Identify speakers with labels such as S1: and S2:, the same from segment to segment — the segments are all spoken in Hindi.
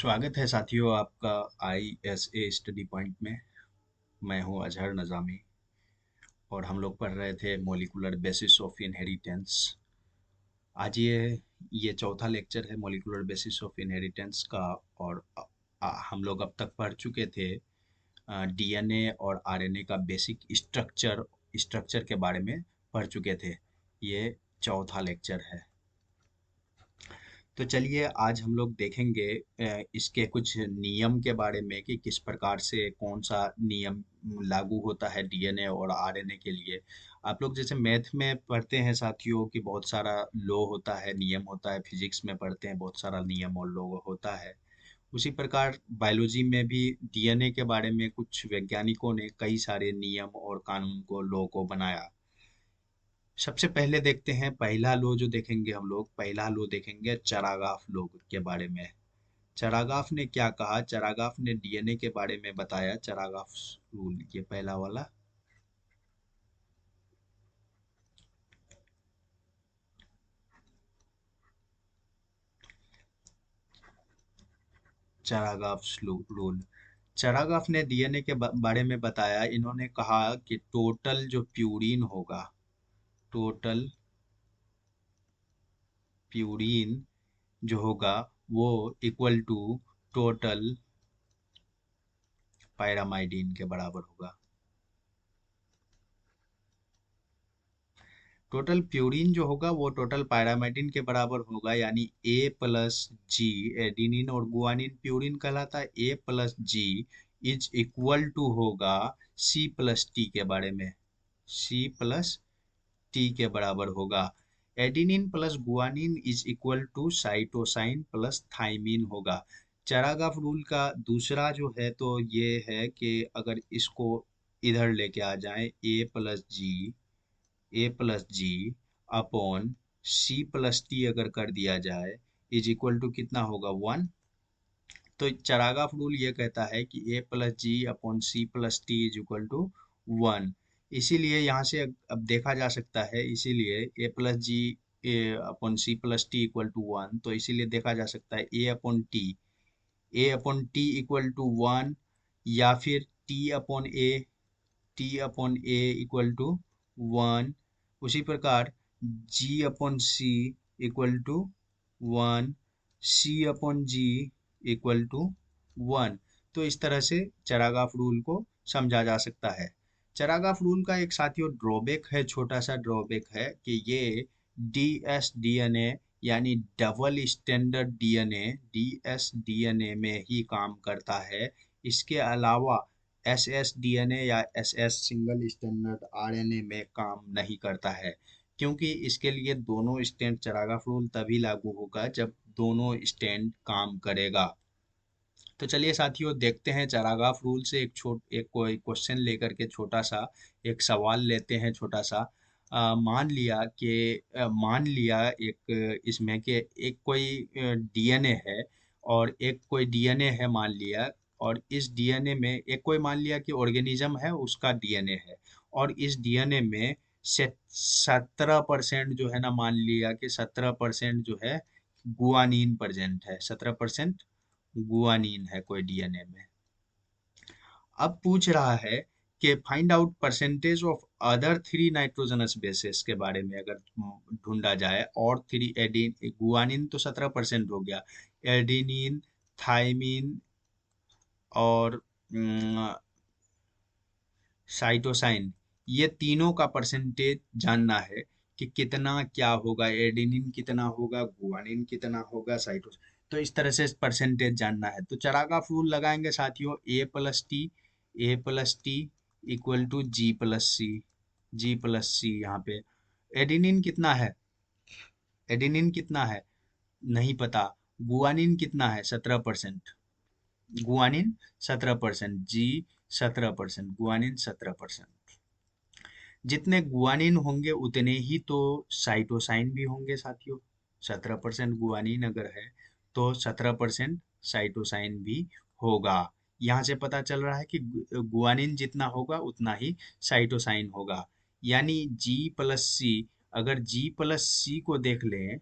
S1: स्वागत है साथियों आपका ISA स्टडी पॉइंट में। मैं हूं अजहर नज़ामी और हम लोग पढ़ रहे थे मॉलिक्यूलर बेसिस ऑफ इनहेरिटेंस। आज ये चौथा लेक्चर है मॉलिक्यूलर बेसिस ऑफ इनहेरिटेंस का। और हम लोग अब तक पढ़ चुके थे DNA और RNA का बेसिक स्ट्रक्चर के बारे में पढ़ चुके थे। ये चौथा लेक्चर है। तो चलिए आज हम लोग देखेंगे इसके कुछ नियम के बारे में कि किस प्रकार से कौन सा नियम लागू होता है DNA और RNA के लिए। आप लोग जैसे मैथ में पढ़ते हैं साथियों कि बहुत सारा लॉ होता है, नियम होता है। फिजिक्स में पढ़ते हैं बहुत सारा नियम और लॉ होता है। उसी प्रकार बायोलॉजी में भी DNA के बारे में कुछ वैज्ञानिकों ने कई सारे नियम और कानून को, लॉ को बनाया। सबसे पहले देखते हैं पहला लॉ जो देखेंगे हम लोग, पहला लॉ देखेंगे चरागाफ लॉ के बारे में। चरागाफ ने क्या कहा? चरागाफ ने DNA के बारे में बताया। चरागाफ रूल, ये पहला वाला। चरागाफ रूल। चरागाफ ने DNA के बारे में बताया। इन्होंने कहा कि टोटल जो प्यूरिन होगा, टोटल प्यूरिन जो होगा वो इक्वल टू टोटल पैरामाइडिन के बराबर होगा। टोटल प्यूरिन जो होगा वो टोटल पैरामाइडिन के बराबर होगा, यानी A+G। एडिनिन और गुआनिन प्यूरिन कहलाता है। A+G इज इक्वल टू होगा C+T के बारे में, C+T के बराबर होगा। Adenine plus guanine is equal to cytosine plus thymine होगा। चरागाफ रूल का दूसरा जो है तो ये है कि अगर इसको इधर लेके आ जाए, A+G अपॉन C+T अगर कर दिया जाए इज इक्वल टू कितना होगा? 1। तो चरागाफ रूल ये कहता है कि A+G upon C+T is equal to 1। इसीलिए यहाँ से अब देखा जा सकता है, इसीलिए A+G upon C+T equal to 1। तो इसीलिए देखा जा सकता है A upon T equal to 1, या फिर T upon A equal to 1। उसी प्रकार G/C equal to 1, C/G equal to 1। तो इस तरह से चरागाफ रूल को समझा जा सकता है। चरागाफ रूल का एक साथियों ड्रॉबैक है, छोटा सा ड्रॉबैक है कि ये dsDNA यानी डबल स्टैंडर्ड dsDNA में ही काम करता है। इसके अलावा SSDNA या SS सिंगल स्टैंडर्ड RNA में काम नहीं करता है, क्योंकि इसके लिए दोनों स्टैंड चरागाफ रूल तभी लागू होगा जब दोनों स्टैंड काम करेगा। तो चलिए साथियों देखते हैं चरागाफ रूल से एक कोई क्वेश्चन लेकर के छोटा सा एक सवाल लेते हैं छोटा सा। मान लिया एक इसमें कि एक कोई DNA है और एक कोई DNA है मान लिया। और इस DNA में एक कोई मान लिया कि ऑर्गेनिज्म है, उसका DNA है। और इस DNA में से 17% जो है ना, मान लिया कि 17% जो है गुआनिन प्रेजेंट है, 17% गुआनिन है कोई DNA में। अब पूछ रहा है कि find out percentage of other 3 nitrogenous bases के बारे में अगर ढूंढा जाए। और 3 एडिन, गुआनिन तो 17% हो गया, एडिनिन, थाइमिन और साइटोसाइन, ये तीनों का परसेंटेज जानना है कि कितना क्या होगा, एडेनिन कितना होगा, गुआनिन कितना होगा, साइटोस। तो इस तरह से परसेंटेज जानना है। तो चरागाफ रूल लगाएंगे साथियों। A+T इक्वल टू G+C यहाँ पे। एडेनिन कितना है? एडेनिन कितना है नहीं पता। गुआनिन कितना है? 17%। Guanine 17%, G 17%, guanine 17%। जितने गुआनिन होंगे उतने ही तो साइटोसाइन भी होंगे साथियों। 17% गुआनिन अगर है तो 17% साइटोसाइन भी होगा। यहाँ से पता चल रहा है कि गुआनिन जितना होगा उतना ही साइटोसाइन होगा। यानी G+C, अगर G+C को देख लें,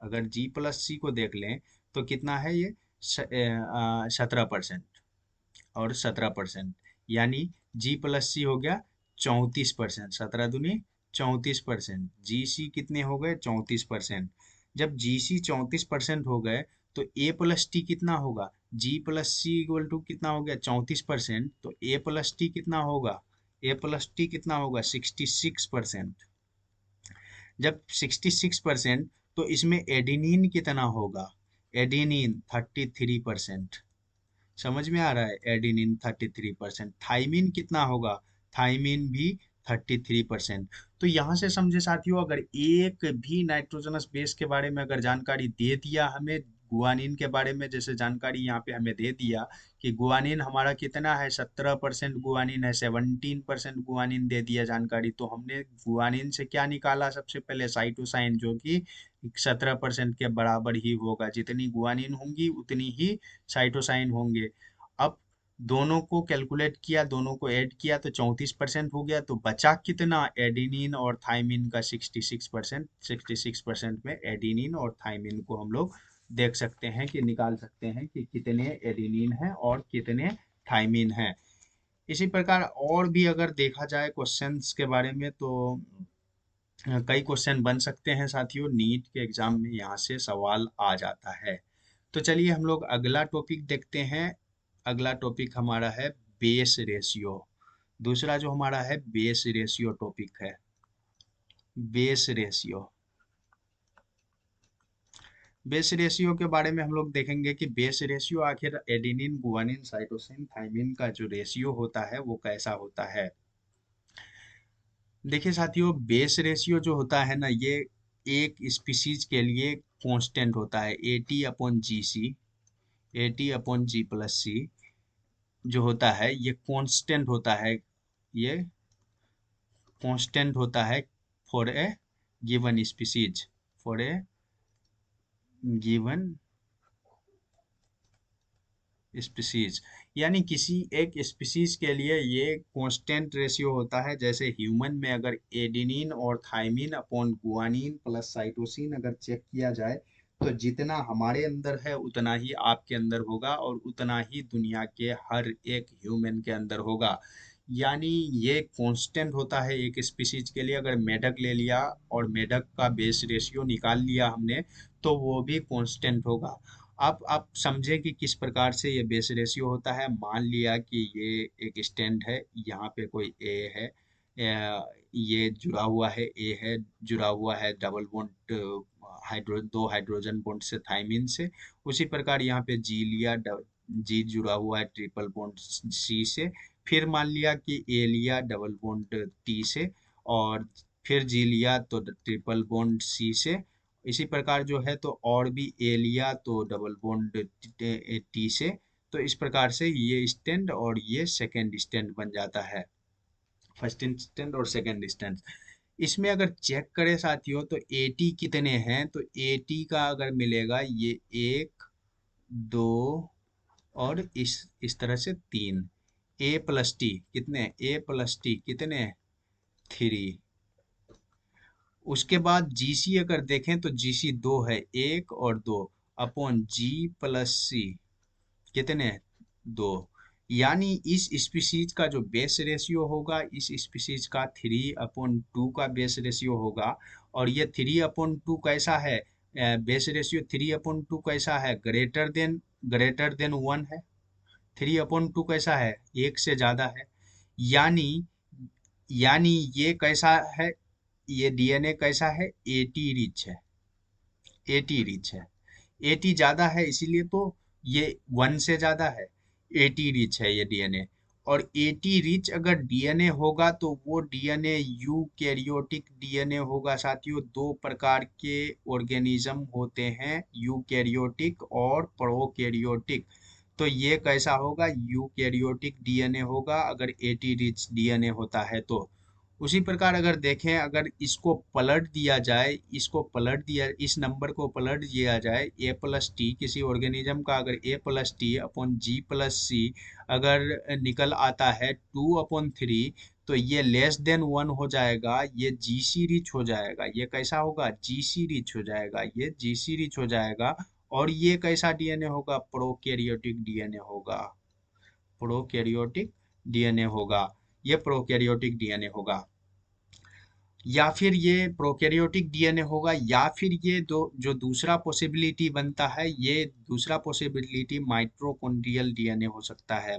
S1: अगर G+C को देख लें तो कितना है ये? 17% और 17%, यानी जी प्लस सी हो गया 34%, 17 दूनी 34%। जी सी कितने हो गए? 34%। जब जी सी 34% हो गए तो ए प्लस टी कितना होगा? जी प्लस सी इक्वल टू कितना हो गया? 34%, तो ए प्लस टी कितना होगा? ए प्लस टी कितना होगा? 66%। जब 66%, तो इसमें एडिनिन कितना होगा? एडिनिन 33%। समझ में आ रहा है? एडिनिन 33%। थाइमिन कितना होगा? थाइमिन भी 33%। तो यहाँ से समझे साथियों, अगर एक भी नाइट्रोजनस बेस के बारे में अगर जानकारी दे दिया हमें, गुआनिन के बारे में जैसे जानकारी यहाँ पे हमें दे दिया कि गुआनिन हमारा कितना है, 17% गुआनिन है, 17% गुआनिन दे दिया जानकारी, तो हमने गुआनिन से क्या निकाला? सबसे पहले साइटोसाइन, जो कि 17% के बराबर ही होगा। जितनी गुआनिन होंगी उतनी ही साइटोसाइन होंगे। अब दोनों को कैलकुलेट किया, दोनों को ऐड किया तो 34% हो गया, तो बचा कितना? एडिनिन और थाइमिन का 66%। 66% में एडिनिन और थाइमिन को हम लोग देख सकते हैं कि निकाल सकते हैं कि कितने एडिनिन हैं और कितने थाइमिन हैं। इसी प्रकार और भी अगर देखा जाए क्वेश्चंस के बारे में, तो कई क्वेश्चन बन सकते हैं साथियों। नीट के एग्जाम में यहाँ से सवाल आ जाता है। तो चलिए हम लोग अगला टॉपिक देखते हैं। अगला टॉपिक हमारा है बेस रेशियो। दूसरा जो हमारा है बेस रेशियो टॉपिक है। Base ratio. बेस रेशियो के बारे में हम लोग देखेंगे कि बेस रेशियो आखिर एडेनिन, गुआनिन, साइटोसिन, थाइमिन का जो रेशियो होता है वो कैसा होता है। देखिए साथियों, बेस रेशियो जो होता है ना, ये एक स्पीसीज के लिए कांस्टेंट होता है। AT/GC, AT/G+C जो होता है ये कांस्टेंट होता है। ये कांस्टेंट होता है for a given species, for a given species, यानी किसी एक स्पीसीज के लिए ये कांस्टेंट रेशियो होता है। जैसे ह्यूमन में अगर एडेनिन और thymine upon guanine plus cytosine अगर चेक किया जाए, तो जितना हमारे अंदर है उतना ही आपके अंदर होगा और उतना ही दुनिया के हर एक ह्यूमन के अंदर होगा। यानी ये कांस्टेंट होता है एक स्पीसीज के लिए। अगर मेढक ले लिया और मेढक का बेस रेशियो निकाल लिया हमने, तो वो भी कांस्टेंट होगा। आप समझे कि किस प्रकार से ये बेस रेशियो होता है। मान लिया कि ये एक स्टैंड है, यहाँ पे कोई ए है, ये जुड़ा हुआ है, ए है जुड़ा हुआ है डबल बॉन्ड, दो हाइड्रोजन बॉन्ड से थाइमिन से। उसी प्रकार यहाँ पे जी लिया, जी जुड़ा हुआ है ट्रिपल बॉन्ड सी से। फिर मान लिया कि ए लिया डबल बॉन्ड टी से, और फिर जी लिया तो ट्रिपल बॉन्ड सी से। इसी प्रकार जो है तो और भी ए लिया तो डबल बॉन्ड टी से। तो इस प्रकार से ये स्टैंड और ये सेकेंड स्टैंड बन जाता है। फर्स्ट स्टैंड और सेकेंड स्टैंड। इसमें अगर चेक करें साथियों, तो एटी कितने हैं, तो एटी का अगर मिलेगा ये एक, दो और इस तरह से तीन। ए प्लस टी कितने? ए प्लस टी कितने? 3। उसके बाद जीसी अगर देखें तो जीसी 2 है, एक और दो, अपॉन G+C कितने? 2। यानी इस स्पीसीज का जो बेस रेशियो होगा, इस स्पीसीज का 3/2 का बेस रेशियो होगा। और ये 3/2 कैसा है? बेस रेशियो 3/2 कैसा है? ग्रेटर देन 1 है। 3/2 कैसा है? एक से ज्यादा है। यानी यानी ये कैसा है? ये डीएनए कैसा है? एटी रिच है। एटी रिच है। एटी ज्यादा है, इसीलिए तो ये 1 से ज्यादा है। एटी रिच है ये डीएनए। और एटी रिच अगर डीएनए होगा तो वो डीएनए यूकैरियोटिक डीएनए होगा साथियों। दो प्रकार के ऑर्गेनिज्म होते हैं, यूकैरियोटिक और प्रोकैरियोटिक। तो ये कैसा होगा? यूकैरियोटिक डीएनए होगा अगर एटी रिच डीएनए होता है तो। उसी प्रकार अगर देखें, अगर इसको पलट दिया जाए, इस नंबर को पलट दिया जाए, A+T किसी ऑर्गेनिज्म का अगर A+T/G+C अगर निकल आता है 2/3, तो ये <<1 हो जाएगा। ये जीसी रिच हो जाएगा। ये कैसा होगा? जीसी रिच हो जाएगा। ये जीसी रिच हो जाएगा। और ये कैसा डीएनए होगा? प्रोकैरियोटिक डीएनए होगा। प्रोकैरियोटिक डीएनए होगा, ये प्रोकैरियोटिक डीएनए होगा। या फिर ये प्रोकैरियोटिक डीएनए होगा, या फिर ये दो जो दूसरा पॉसिबिलिटी बनता है, ये दूसरा पॉसिबिलिटी माइटोकॉन्ड्रियल डीएनए हो सकता है।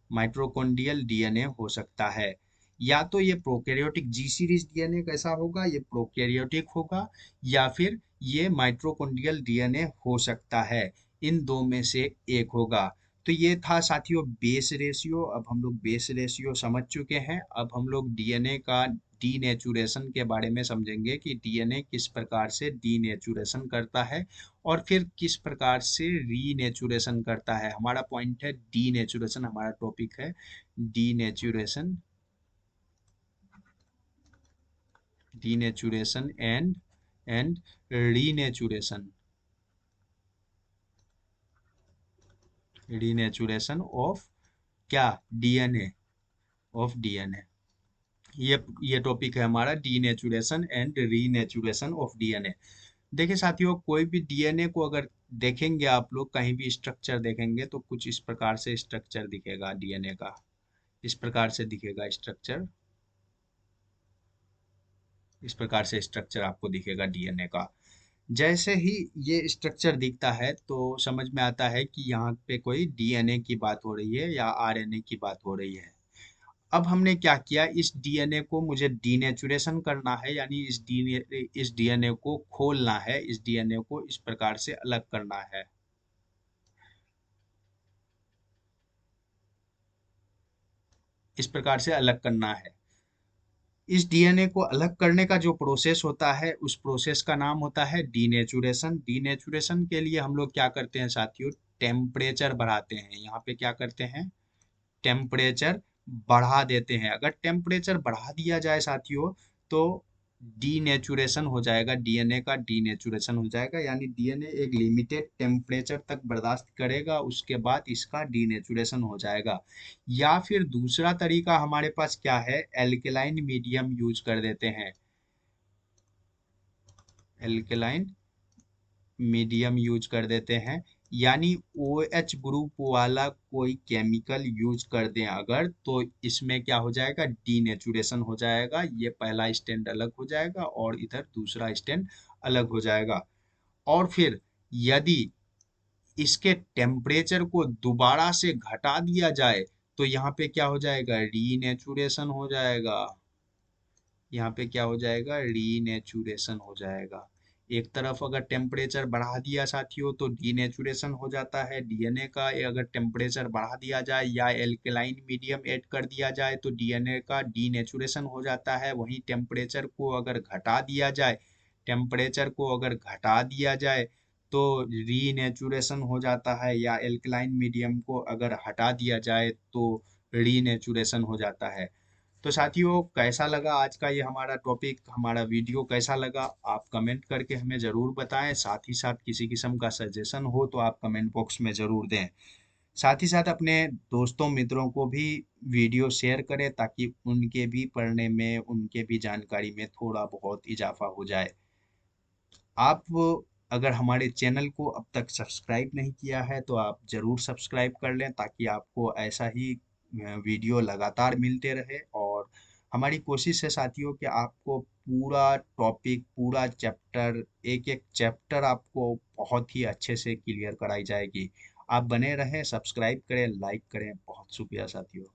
S1: माइटोकॉन्ड्रियल डीएनए हो सकता है। या तो ये प्रोकैरियोटिक जी सीरीज डीएनए कैसा होगा, ये प्रोकैरियोटिक होगा, या फिर ये माइटोकॉन्ड्रियल डीएनए हो सकता है। इन दो में से एक होगा। तो ये था साथियों बेस रेशियो। अब हम लोग बेस रेशियो समझ चुके हैं। अब हम लोग डीएनए का डीनेचुरेशन के बारे में समझेंगे कि डीएनए किस प्रकार से डीनेचुरेशन करता है और फिर किस प्रकार से रीनेचुरेशन करता है। हमारा पॉइंट है डीनेचुरेशन, हमारा टॉपिक है denaturation, denaturation and renaturation, renaturation of क्या? DNA, of DNA. ये टॉपिक है हमारा denaturation and renaturation of DNA. देखिए साथियों, कोई भी डीएनए को अगर देखेंगे आप लोग, कहीं भी स्ट्रक्चर देखेंगे तो कुछ इस प्रकार से स्ट्रक्चर दिखेगा डीएनए का। इस प्रकार से दिखेगा स्ट्रक्चर, इस प्रकार से स्ट्रक्चर आपको दिखेगा डीएनए का। जैसे ही ये स्ट्रक्चर दिखता है तो समझ में आता है कि यहाँ पे कोई डीएनए की बात हो रही है या आरएनए की बात हो रही है। अब हमने क्या किया, इस डीएनए को मुझे डीनेचुरेशन करना है, यानी इस डीएनए को खोलना है, इस डीएनए को इस प्रकार से अलग करना है। इस प्रकार से अलग करना है। इस डीएनए को अलग करने का जो प्रोसेस होता है, उस प्रोसेस का नाम होता है डीनेचुरेशन। डीनेचुरेशन के लिए हम लोग क्या करते हैं साथियों? टेम्परेचर बढ़ाते हैं। यहाँ पे क्या करते हैं? टेम्परेचर बढ़ा देते हैं। अगर टेम्परेचर बढ़ा दिया जाए साथियों तो डीनेचुरेशन हो जाएगा, डीएनए का डीनेचुरेशन हो जाएगा, यानी डीएनए एक लिमिटेड टेम्परेचर तक बर्दाश्त करेगा, उसके बाद इसका डीनेचुरेशन हो जाएगा। या फिर दूसरा तरीका हमारे पास क्या है? एल्केलाइन मीडियम यूज कर देते हैं। एल्केलाइन मीडियम यूज कर देते हैं, यानी ओ एच ग्रुप वाला कोई केमिकल यूज कर दें अगर, तो इसमें क्या हो जाएगा? डीनेचुरेशन हो जाएगा। ये पहला स्टैंड अलग हो जाएगा और इधर दूसरा स्टैंड अलग हो जाएगा। और फिर यदि इसके टेम्परेचर को दोबारा से घटा दिया जाए तो यहाँ पे क्या हो जाएगा? रीनेचुरेशन हो जाएगा। यहाँ पे क्या हो जाएगा? रीनेचुरेशन हो जाएगा। एक तरफ अगर टेम्परेचर बढ़ा दिया साथियों तो डीनेचुरेशन हो जाता है डीएनए का। अगर टेम्परेचर बढ़ा दिया जाए या एल्केलाइन मीडियम ऐड कर दिया जाए तो डीएनए का डीनेचुरेशन हो जाता है। वहीं टेम्परेचर को अगर घटा दिया जाए, टेम्परेचर को अगर घटा दिया जाए तो रीनेचुरेशन हो जाता है, या एल्केलाइन मीडियम को अगर हटा दिया जाए तो रीनेचुरेशन हो जाता है। तो साथियों, कैसा लगा आज का ये हमारा टॉपिक, हमारा वीडियो कैसा लगा? आप कमेंट करके हमें ज़रूर बताएं। साथ ही साथ किसी किस्म का सजेशन हो तो आप कमेंट बॉक्स में ज़रूर दें। साथ ही साथ अपने दोस्तों मित्रों को भी वीडियो शेयर करें ताकि उनके भी पढ़ने में, उनके भी जानकारी में थोड़ा बहुत इजाफा हो जाए। आप अगर हमारे चैनल को अब तक सब्सक्राइब नहीं किया है तो आप ज़रूर सब्सक्राइब कर लें ताकि आपको ऐसा ही वीडियो लगातार मिलते रहे। और हमारी कोशिश है साथियों कि आपको पूरा टॉपिक, पूरा चैप्टर, एक एक चैप्टर आपको बहुत ही अच्छे से क्लियर कराई जाएगी। आप बने रहें, सब्सक्राइब करें, लाइक करें। बहुत शुक्रिया साथियों।